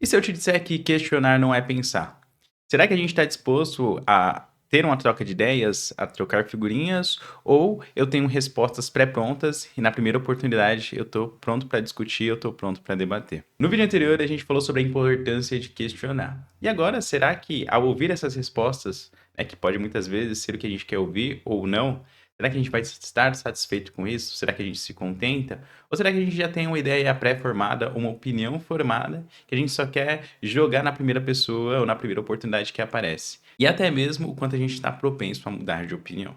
E se eu te disser que questionar não é pensar? Será que a gente está disposto a ter uma troca de ideias, a trocar figurinhas, ou eu tenho respostas pré-prontas e na primeira oportunidade eu estou pronto para discutir, eu estou pronto para debater? No vídeo anterior a gente falou sobre a importância de questionar. E agora, será que ao ouvir essas respostas, que pode muitas vezes ser o que a gente quer ouvir ou não, será que a gente vai estar satisfeito com isso? Será que a gente se contenta? Ou será que a gente já tem uma ideia pré-formada, uma opinião formada, que a gente só quer jogar na primeira pessoa ou na primeira oportunidade que aparece? E até mesmo o quanto a gente está propenso a mudar de opinião.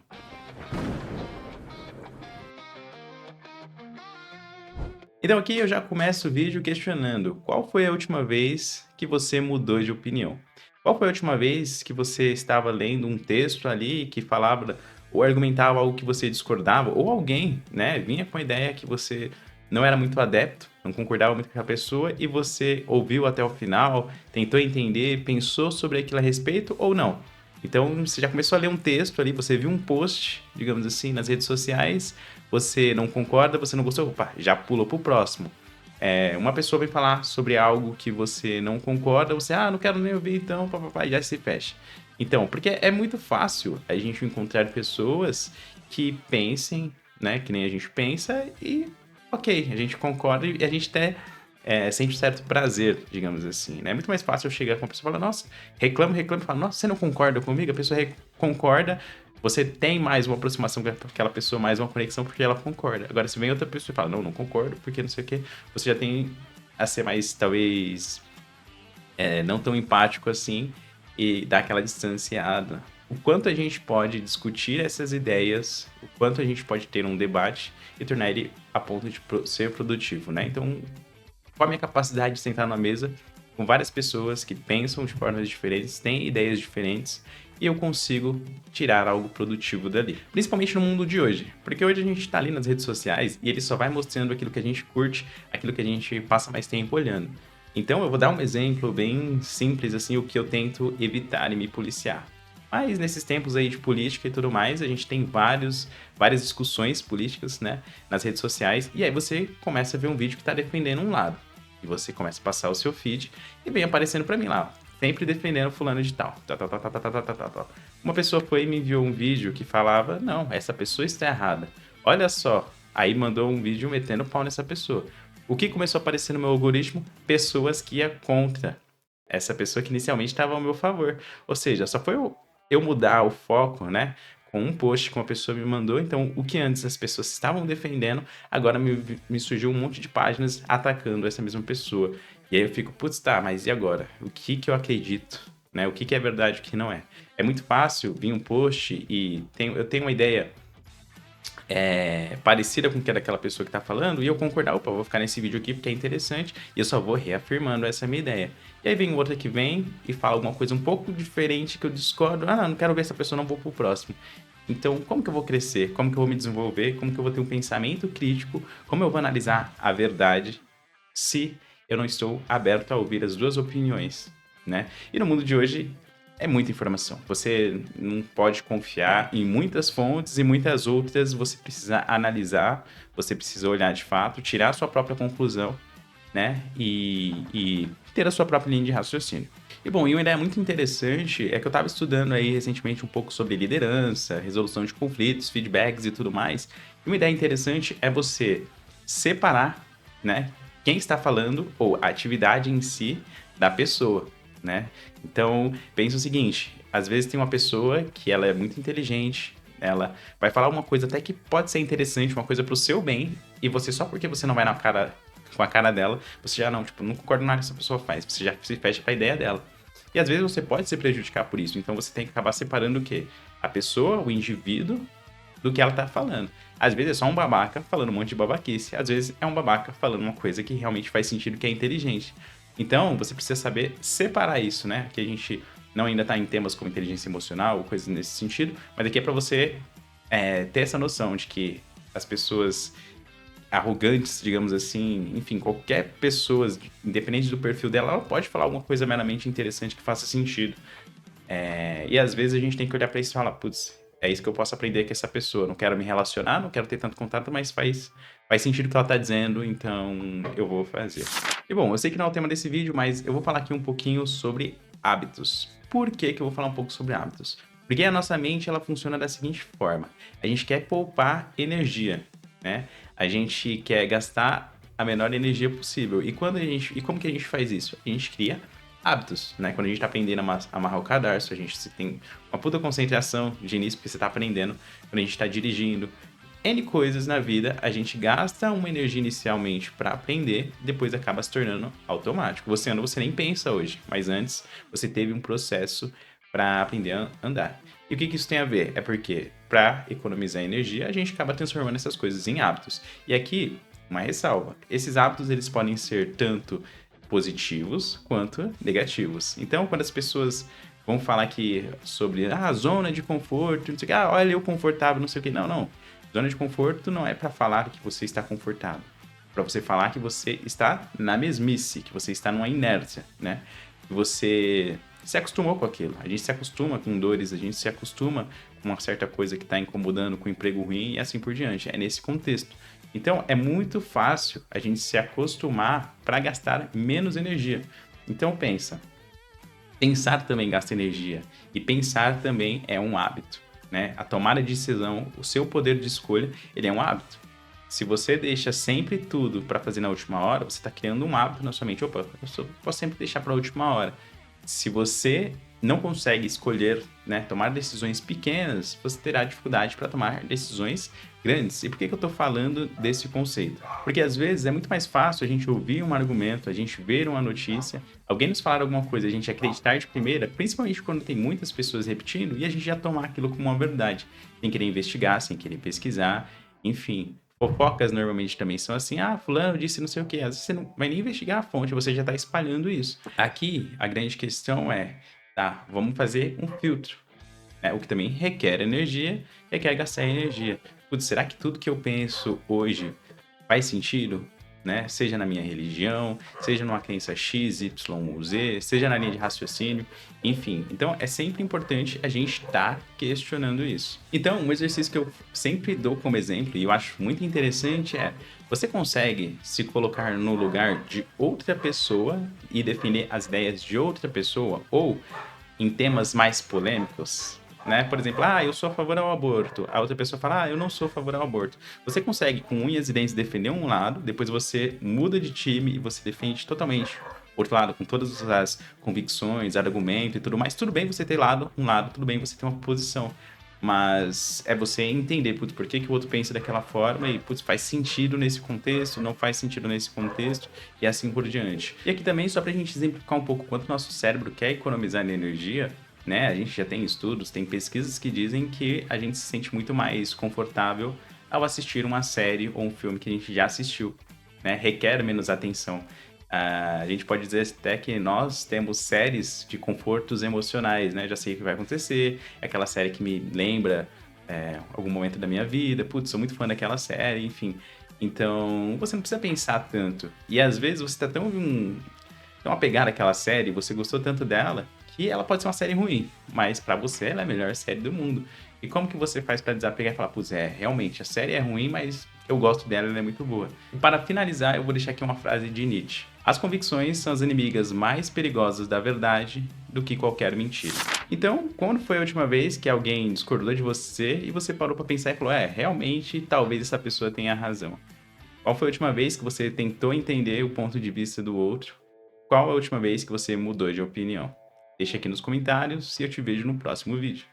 Então aqui eu já começo o vídeo questionando: qual foi a última vez que você mudou de opinião? Qual foi a última vez que você estava lendo um texto ali que falava ou argumentava algo que você discordava, ou alguém, né, vinha com a ideia que você não era muito adepto, não concordava muito com a pessoa e você ouviu até o final, tentou entender, pensou sobre aquilo a respeito ou não? Então você já começou a ler um texto ali, você viu um post, digamos assim, nas redes sociais, você não concorda, você não gostou, opa, já pula pro próximo. Uma pessoa vem falar sobre algo que você não concorda, você, não quero nem ouvir, então, papapá, já se fecha. Então, porque é muito fácil a gente encontrar pessoas que pensem, né, que nem a gente pensa e, ok, a gente concorda e a gente até sente certo prazer, digamos assim, né? É muito mais fácil eu chegar com uma pessoa e falar, nossa, reclamo, e falo, nossa, você não concorda comigo? A pessoa concorda, você tem mais uma aproximação com aquela pessoa, mais uma conexão porque ela concorda. Agora, se vem outra pessoa e fala, não, não concordo, porque não sei o quê, você já tem a ser mais, talvez, não tão empático assim e dar aquela distanciada. O quanto a gente pode discutir essas ideias, o quanto a gente pode ter um debate e tornar ele a ponto de ser produtivo, né? Então, qual a minha capacidade de sentar numa mesa com várias pessoas que pensam de formas diferentes, têm ideias diferentes, e eu consigo tirar algo produtivo dali. Principalmente no mundo de hoje. Porque hoje a gente tá ali nas redes sociais e ele só vai mostrando aquilo que a gente curte, aquilo que a gente passa mais tempo olhando. Então eu vou dar um exemplo bem simples, assim, o que eu tento evitar e me policiar. Mas nesses tempos aí de política e tudo mais, a gente tem várias discussões políticas, né, nas redes sociais, e aí você começa a ver um vídeo que tá defendendo um lado. E você começa a passar o seu feed e vem aparecendo pra mim lá, sempre defendendo fulano de tal. Uma pessoa foi e me enviou um vídeo que falava, não, essa pessoa está errada. Olha só. Aí mandou um vídeo metendo pau nessa pessoa. O que começou a aparecer no meu algoritmo? Pessoas que ia contra essa pessoa que inicialmente estava ao meu favor. Ou seja, só foi eu mudar o foco, né? Com um post que uma pessoa me mandou. Então, o que antes as pessoas estavam defendendo, agora me surgiu um monte de páginas atacando essa mesma pessoa. E aí eu fico, putz, tá, mas e agora? O que que eu acredito? Né? O que que é verdade e o que não é? É muito fácil vir um post e eu tenho uma ideia parecida com o que é daquela pessoa que tá falando, e eu concordar, opa, vou ficar nesse vídeo aqui porque é interessante, e eu só vou reafirmando essa minha ideia. E aí vem outra que vem e fala alguma coisa um pouco diferente que eu discordo, não quero ver essa pessoa, não vou pro próximo. Então, como que eu vou crescer? Como que eu vou me desenvolver? Como que eu vou ter um pensamento crítico? Como eu vou analisar a verdade se eu não estou aberto a ouvir as duas opiniões, né? E no mundo de hoje é muita informação. Você não pode confiar em muitas fontes e muitas outras você precisa analisar, você precisa olhar de fato, tirar a sua própria conclusão, né? E ter a sua própria linha de raciocínio. E bom, e uma ideia muito interessante é que eu estava estudando aí recentemente um pouco sobre liderança, resolução de conflitos, feedbacks e tudo mais. E uma ideia interessante é você separar, né, quem está falando ou a atividade em si da pessoa, né? Então, pensa o seguinte, às vezes tem uma pessoa que ela é muito inteligente, ela vai falar uma coisa até que pode ser interessante, uma coisa pro seu bem, e você só porque você não vai com a cara dela, você já não, tipo, não concorda nada que essa pessoa faz, você já se fecha pra ideia dela. E às vezes você pode se prejudicar por isso, então você tem que acabar separando o quê? A pessoa, o indivíduo, do que ela tá falando. Às vezes é só um babaca falando um monte de babaquice, às vezes é um babaca falando uma coisa que realmente faz sentido, que é inteligente. Então, você precisa saber separar isso, né? Que a gente não ainda tá em temas como inteligência emocional ou coisas nesse sentido, mas aqui é pra você ter essa noção de que as pessoas arrogantes, digamos assim, enfim, qualquer pessoa, independente do perfil dela, ela pode falar alguma coisa meramente interessante que faça sentido. E às vezes a gente tem que olhar pra isso e falar, putz, é isso que eu posso aprender com essa pessoa. Não quero me relacionar, não quero ter tanto contato, mas faz faz sentido o que ela tá dizendo, então eu vou fazer. E bom, eu sei que não é o tema desse vídeo, mas eu vou falar aqui um pouquinho sobre hábitos. Por que que eu vou falar um pouco sobre hábitos? Porque a nossa mente, ela funciona da seguinte forma: a gente quer poupar energia, né? A gente quer gastar a menor energia possível. E como que a gente faz isso? A gente cria hábitos, né? Quando a gente tá aprendendo a amarrar o cadarço, a gente tem uma puta concentração de início, porque você tá aprendendo. Quando a gente tá dirigindo, N coisas na vida, a gente gasta uma energia inicialmente para aprender, depois acaba se tornando automático. Você anda, você nem pensa hoje, mas antes você teve um processo para aprender a andar. E o que isso tem a ver? É porque, para economizar energia, a gente acaba transformando essas coisas em hábitos. E aqui, uma ressalva: esses hábitos eles podem ser tanto positivos quanto negativos. Então, quando as pessoas vão falar aqui sobre zona de conforto, não sei o que, olha eu confortável, não sei o que, não. Zona de conforto não é para falar que você está confortável, para você falar que você está na mesmice, que você está numa inércia, né? Que você se acostumou com aquilo. A gente se acostuma com dores, a gente se acostuma com uma certa coisa que está incomodando, com um emprego ruim e assim por diante. É nesse contexto. Então, é muito fácil a gente se acostumar para gastar menos energia. Então, pensar também gasta energia e pensar também é um hábito, né? A tomada de decisão, o seu poder de escolha, ele é um hábito. Se você deixa sempre tudo para fazer na última hora, você está criando um hábito na sua mente. Opa, posso sempre deixar para a última hora. Se você não consegue escolher, né, tomar decisões pequenas, você terá dificuldade para tomar decisões grandes. E por que eu estou falando desse conceito? Porque às vezes é muito mais fácil a gente ouvir um argumento, a gente ver uma notícia, alguém nos falar alguma coisa, a gente acreditar de primeira, principalmente quando tem muitas pessoas repetindo, e a gente já tomar aquilo como uma verdade, sem querer investigar, sem querer pesquisar, enfim. Fofocas normalmente também são assim, fulano disse não sei o quê. Às vezes você não vai nem investigar a fonte, você já está espalhando isso. Aqui, a grande questão é, vamos fazer um filtro, né? O que também requer energia, requer gastar energia. Putz, será que tudo que eu penso hoje faz sentido? Né? Seja na minha religião, seja numa crença X, Y ou Z, seja na linha de raciocínio, enfim. Então, é sempre importante a gente estar questionando isso. Então, um exercício que eu sempre dou como exemplo, e eu acho muito interessante, é: você consegue se colocar no lugar de outra pessoa e defender as ideias de outra pessoa? Ou em temas mais polêmicos, né? Por exemplo, eu sou a favor ao aborto. A outra pessoa fala, eu não sou a favor ao aborto. Você consegue, com unhas e dentes, defender um lado, depois você muda de time e você defende totalmente o outro lado, com todas as convicções, argumento e tudo mais. Tudo bem você ter um lado, tudo bem você ter uma posição. Mas é você entender, putz, por que que o outro pensa daquela forma e, putz, faz sentido nesse contexto, não faz sentido nesse contexto e assim por diante. E aqui também, só pra gente exemplificar um pouco quanto nosso cérebro quer economizar energia, né? A gente já tem estudos, tem pesquisas que dizem que a gente se sente muito mais confortável ao assistir uma série ou um filme que a gente já assistiu, né? Requer menos atenção. A gente pode dizer até que nós temos séries de confortos emocionais, né? Já sei o que vai acontecer, é aquela série que me lembra algum momento da minha vida, putz, sou muito fã daquela série, enfim. Então, você não precisa pensar tanto. E às vezes você tá tão apegado àquela série, você gostou tanto dela, que ela pode ser uma série ruim, mas pra você ela é a melhor série do mundo. E como que você faz pra desapegar e falar, putz, realmente, a série é ruim, mas eu gosto dela, ela é muito boa. E para finalizar, eu vou deixar aqui uma frase de Nietzsche: as convicções são as inimigas mais perigosas da verdade do que qualquer mentira. Então, quando foi a última vez que alguém discordou de você e você parou pra pensar e falou, realmente, talvez essa pessoa tenha razão? Qual foi a última vez que você tentou entender o ponto de vista do outro? Qual a última vez que você mudou de opinião? Deixa aqui nos comentários e eu te vejo no próximo vídeo.